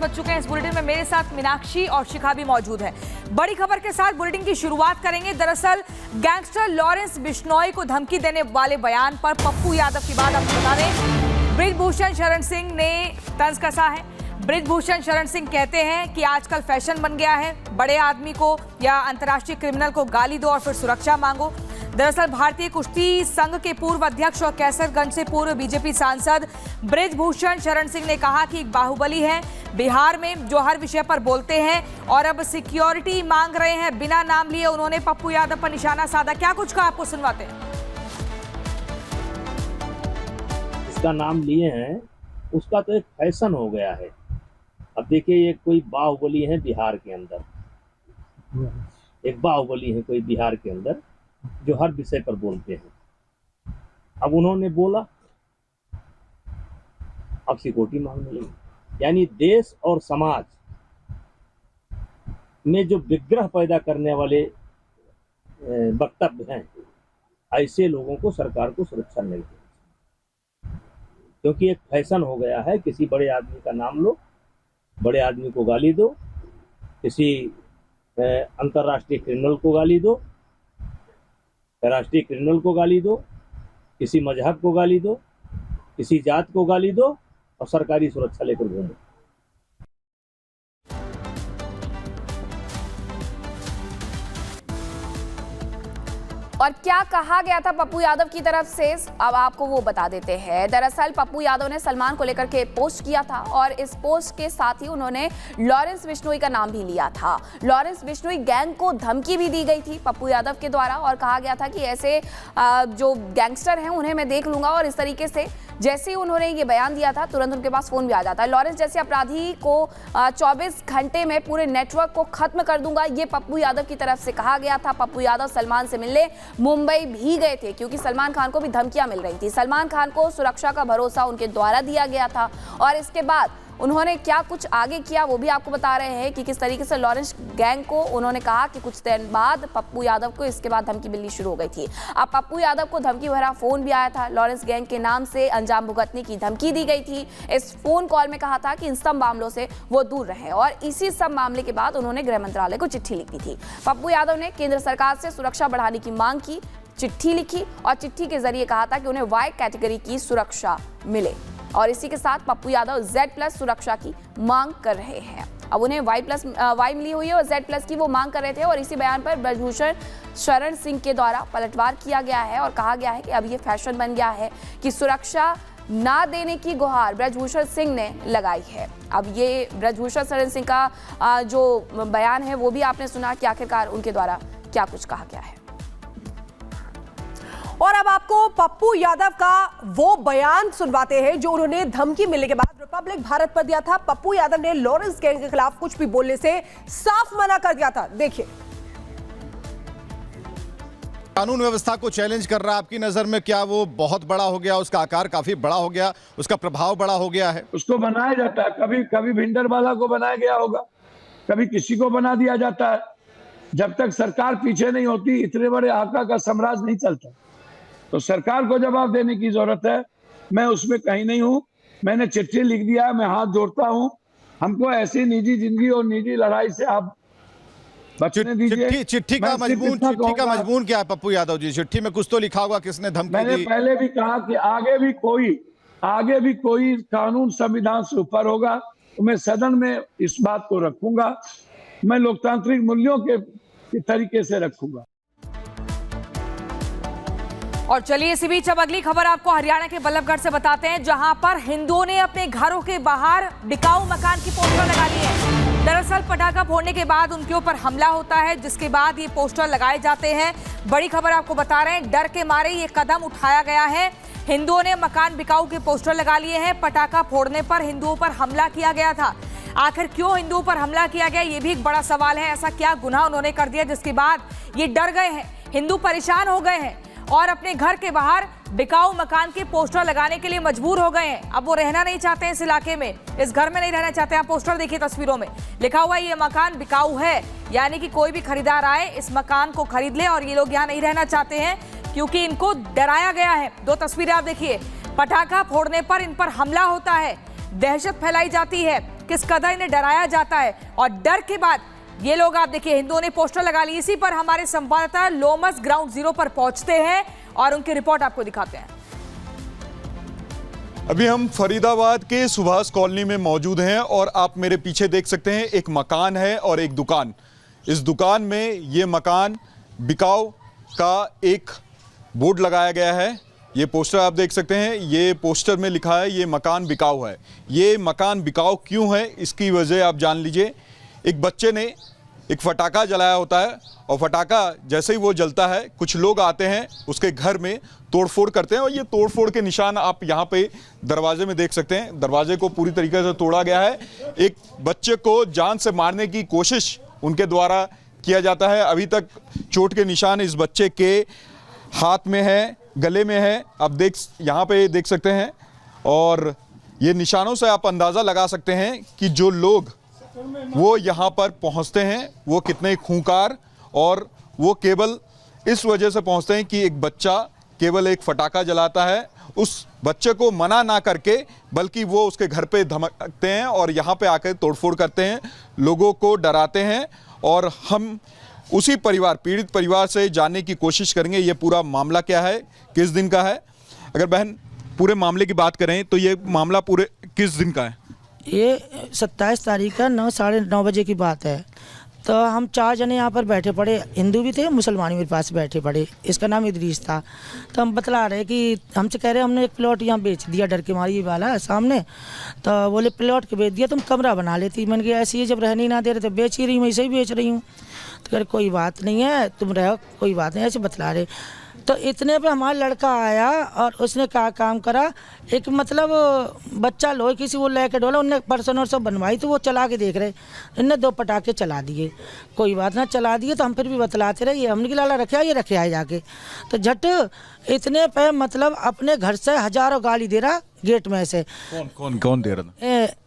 बज चुके हैं। इस बुलेटिन में मेरे साथ मीनाक्षी और शिखा भी मौजूद है। बड़ी खबर के साथ बुलेटिन की शुरुआत करेंगे। दरअसल गैंगस्टर लॉरेंस बिश्नोई को धमकी देने वाले बयान पर पप्पू यादव की बात आपको बता दें, बृजभूषण शरण सिंह ने तंज कसा है। बृजभूषण शरण सिंह कहते हैं कि आजकल फैशन बन गया है, बड़े आदमी को या अंतर्राष्ट्रीय क्रिमिनल को गाली दो और फिर सुरक्षा मांगो। दरअसल भारतीय कुश्ती संघ के पूर्व अध्यक्ष और कैसरगंज से पूर्व बीजेपी सांसद बृजभूषण शरण सिंह ने कहा कि एक बाहुबली है बिहार में जो हर विषय पर बोलते हैं और अब सिक्योरिटी मांग रहे हैं। बिना नाम लिए उन्होंने पप्पू यादव पर निशाना साधा। क्या कुछ कहा, आपको सुनवाते हैं। इसका नाम लिए हैं, उसका तो एक फैशन हो गया है। अब देखिए, ये कोई बाहुबली है बिहार के अंदर, एक बाहुबली है कोई बिहार के अंदर जो हर विषय पर बोलते हैं। अब उन्होंने बोला, अब सिक्योरिटी मांगने लगी। यानी देश और समाज में जो विग्रह पैदा करने वाले वक्तव्य हैं, ऐसे लोगों को सरकार को सुरक्षा नहीं देती, क्योंकि एक फैशन हो गया है। किसी बड़े आदमी का नाम लो, बड़े आदमी को गाली दो, किसी अंतर्राष्ट्रीय क्रिमिनल को गाली दो, राष्ट्रीय क्रिमिनल को गाली दो, किसी मजहब को गाली दो, किसी जात को गाली दो और सरकारी सुरक्षा लेकर घूमो। और क्या कहा गया था पप्पू यादव की तरफ से, अब आपको वो बता देते हैं। दरअसल पप्पू यादव ने सलमान को लेकर के पोस्ट किया था और इस पोस्ट के साथ ही उन्होंने लॉरेंस बिश्नोई का नाम भी लिया था। लॉरेंस बिश्नोई गैंग को धमकी भी दी गई थी पप्पू यादव के द्वारा और कहा गया था कि ऐसे जो गैंगस्टर हैं उन्हें मैं देख लूंगा। और इस तरीके से जैसे ही उन्होंने ये बयान दिया था तुरंत उनके पास फोन भी आ जाता है। लॉरेंस जैसे अपराधी को 24 घंटे में पूरे नेटवर्क को खत्म कर दूंगा, ये पप्पू यादव की तरफ से कहा गया था। पप्पू यादव सलमान से मिलने मुंबई भी गए थे क्योंकि सलमान खान को भी धमकियां मिल रही थी। सलमान खान को सुरक्षा का भरोसा उनके द्वारा दिया गया था और इसके बाद उन्होंने क्या कुछ आगे किया वो भी आपको बता रहे हैं कि किस तरीके से लॉरेंस गैंग को उन्होंने कहा कि कुछ दिन बाद पप्पू यादव को इसके बाद धमकी मिलनी शुरू हो गई थी। अब पप्पू यादव को धमकी भरा फोन भी आया था। लॉरेंस गैंग के नाम से अंजाम भुगतने की धमकी दी गई थी। इस फोन कॉल में कहा था कि इन सब मामलों से वो दूर रहे और इसी सब मामले के बाद उन्होंने गृह मंत्रालय को चिट्ठी लिखी थी। पप्पू यादव ने केंद्र सरकार से सुरक्षा बढ़ाने की मांग की, चिट्ठी लिखी और चिट्ठी के जरिए कहा था कि उन्हें वाई कैटेगरी की सुरक्षा मिले और इसी के साथ पप्पू यादव Z+ सुरक्षा की मांग कर रहे हैं। अब उन्हें वाई मिली हुई है और Z+ की वो मांग कर रहे थे और इसी बयान पर बृजभूषण शरण सिंह के द्वारा पलटवार किया गया है और कहा गया है कि अब ये फैशन बन गया है कि सुरक्षा ना देने की गुहार बृजभूषण सिंह ने लगाई है। अब ये बृजभूषण शरण सिंह का जो बयान है वो भी आपने सुना कि आखिरकार उनके द्वारा क्या कुछ कहा गया है। और अब आपको पप्पू यादव का वो बयान सुनवाते हैं जो उन्होंने धमकी मिलने के बाद रिपब्लिक भारत पर दिया था। पप्पू यादव ने लॉरेंस गैंग के खिलाफ कुछ भी बोलने से साफ मना कर दिया था। देखिए, कानून व्यवस्था को चैलेंज कर रहा है, आपकी नजर में क्या वो बहुत बड़ा हो गया, उसका आकार काफी बड़ा हो गया, उसका प्रभाव बड़ा हो गया है? उसको बनाया जाता है, कभी कभी भिंडरवाला को बनाया गया होगा, कभी किसी को बना दिया जाता है। जब तक सरकार पीछे नहीं होती इतने बड़े आका का साम्राज्य नहीं चलता। तो सरकार को जवाब देने की जरूरत है। मैं उसमें कहीं नहीं हूं, मैंने चिट्ठी लिख दिया, मैं हाथ जोड़ता हूं। हमको ऐसी निजी जिंदगी और निजी लड़ाई से आप बचने दीजिए। चिट्ठी का मजमून क्या है पप्पू यादव जी? चिट्ठी में कुछ तो लिखा होगा, किसने धमकी दी? मैंने पहले भी कहा कि आगे भी कोई कानून संविधान से ऊपर होगा तो मैं सदन में इस बात को रखूंगा। मैं लोकतांत्रिक मूल्यों के तरीके से रखूंगा। और चलिए इसी बीच अब अगली खबर आपको हरियाणा के बल्लभगढ़ से बताते हैं, जहां पर हिंदुओं ने अपने घरों के बाहर बिकाऊ मकान की पोस्टर लगा ली है। दरअसल पटाखा फोड़ने के बाद उनके ऊपर हमला होता है, जिसके बाद ये पोस्टर लगाए जाते हैं। बड़ी खबर आपको बता रहे हैं, डर के मारे ये कदम उठाया गया है। हिंदुओं ने मकान बिकाऊ के पोस्टर लगा लिए हैं। पटाखा फोड़ने पर हिंदुओं पर हमला किया गया था। आखिर क्यों हिंदुओं पर हमला किया गया, ये भी एक बड़ा सवाल है। ऐसा क्या गुनाह उन्होंने कर दिया जिसके बाद ये डर गए हैं, हिंदू परेशान हो गए हैं और अपने घर के बाहर बिकाऊ मकान के पोस्टर लगाने के लिए मजबूर हो गए हैं। अब वो रहना नहीं चाहते हैं इस इलाके में, इस घर में नहीं रहना चाहते हैं। पोस्टर देखिए तस्वीरों में लिखा हुआ है ये मकान बिकाऊ है, यानी कि कोई भी खरीदार आए इस मकान को खरीद ले और ये लोग यहाँ नहीं रहना चाहते हैं क्योंकि इनको डराया गया है। दो तस्वीरें आप देखिए, पटाखा फोड़ने पर इन पर हमला होता है, दहशत फैलाई जाती है। किस कदर इन्हें डराया जाता है। और डर के बाद ये लोग, आप देखिए, हिंदुओं ने पोस्टर लगा लिए। इसी पर हमारे संवाददाता लोमस ग्राउंड जीरो पर पहुंचते हैं और उनकी रिपोर्ट आपको दिखाते हैं। अभी हम फरीदाबाद के सुभाष कॉलोनी में मौजूद हैं और आप मेरे पीछे देख सकते हैं एक मकान है और एक दुकान। इस दुकान में ये मकान बिकाऊ का एक बोर्ड लगाया गया है। ये पोस्टर आप देख सकते हैं, ये पोस्टर में लिखा है ये मकान बिकाऊ है। ये मकान बिकाऊ क्यों है इसकी वजह आप जान लीजिए। एक बच्चे ने एक फटाका जलाया होता है और फटाका जैसे ही वो जलता है कुछ लोग आते हैं उसके घर में तोड़फोड़ करते हैं और ये तोड़फोड़ के निशान आप यहाँ पे दरवाजे में देख सकते हैं। दरवाजे को पूरी तरीके से तोड़ा गया है। एक बच्चे को जान से मारने की कोशिश उनके द्वारा किया जाता है। अभी तक चोट के निशान इस बच्चे के हाथ में है, गले में है, आप यहाँ पे देख सकते हैं। और ये निशानों से आप अंदाज़ा लगा सकते हैं कि जो लोग वो यहाँ पर पहुँचते हैं वो कितने खूंखार, और वो केवल इस वजह से पहुँचते हैं कि एक बच्चा केवल एक फटाका जलाता है। उस बच्चे को मना ना करके बल्कि वो उसके घर पे धमकते हैं और यहाँ पे आकर तोड़फोड़ करते हैं, लोगों को डराते हैं। और हम उसी परिवार, पीड़ित परिवार से जानने की कोशिश करेंगे ये पूरा मामला क्या है, किस दिन का है। अगर बहन पूरे मामले की बात करें तो ये मामला पूरे किस दिन का है? ये 27 तारीख का 9:30 बजे की बात है। तो हम 4 जने यहाँ पर बैठे पड़े, हिंदू भी थे, मुसलमान मेरे पास बैठे पड़े। इसका नाम इदरीस था। तो हम बतला रहे कि हमसे कह रहे हमने एक प्लॉट यहाँ बेच दिया, डर के मारी वाला है सामने। तो बोले प्लॉट के बेच दिया, तुम कमरा बना लेती। मैंने कहा ऐसी है, जब रहने ही ना दे रहे तो बेच ही रही हूँ, ऐसे ही बेच रही हूँ। तो कह रहे कोई बात नहीं है, तुम रहो, कोई बात नहीं, ऐसे बतला रहे। तो इतने पे हमारा लड़का आया और उसने क्या काम करा, एक मतलब बच्चा लो किसी वो लेके डोला, उनने पर्सन और सब बनवाई, तो वो चला के देख रहे, इनने 2 पटाखे चला दिए। कोई बात ना, चला दिए तो हम फिर भी बतलाते रहे, ये हमने कि लाला रखे ये रखे आए जाके। तो झट इतने पे मतलब अपने घर से हजारों गाली दे रहा गेट में से। कौन दे रहा था?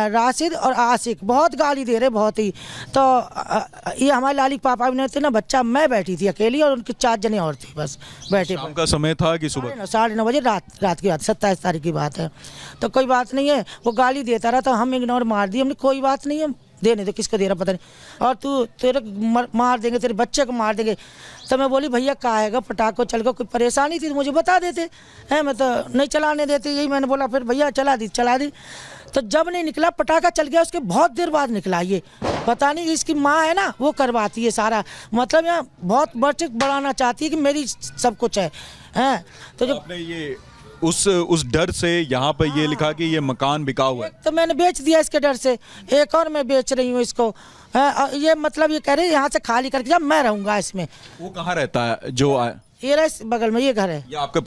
राशिद और आशिक बहुत गाली दे रहे, बहुत ही। तो ये हमारे लाली पापा भी नहीं थे ना, बच्चा, मैं बैठी थी अकेली और उनके 4 जने और थे बस बैठे। शाम का समय था कि सुबह? 9:30 बजे रात की बात, 27 तारीख की बात है। तो कोई बात नहीं है, वो गाली देता रहा तो हम इग्नोर मार दिए। हमने कोई बात नहीं है, देने दो, किसको दे रहा पता नहीं, और तू तेरे मार देंगे, तेरे बच्चे को मार देंगे। तो मैं बोली भैया कहा है पटाखो चल गया, कोई परेशानी थी तो मुझे बता देते हैं, मैं तो नहीं चलाने देते, यही मैंने बोला। फिर भैया चला दी। तो जब नहीं निकला, पटाखा चल गया, उसके बहुत देर बाद निकला। ये पता नहीं, इसकी माँ है ना, वो करवाती है सारा, मतलब यहाँ बहुत बढ़ाना चाहती है कि मेरी सब कुछ है। तो जब आपने ये उस डर से यहाँ पे ये लिखा कि ये मकान बिकाऊ है, तो मैंने बेच दिया इसके डर से। एक और मैं बेच रही हूँ इसको। ये मतलब ये कह रहे यहाँ से खाली करके जब मैं रहूँगा इसमें। वो कहाँ रहता है जो ये रहे बगल में, ये घर है। ये आपके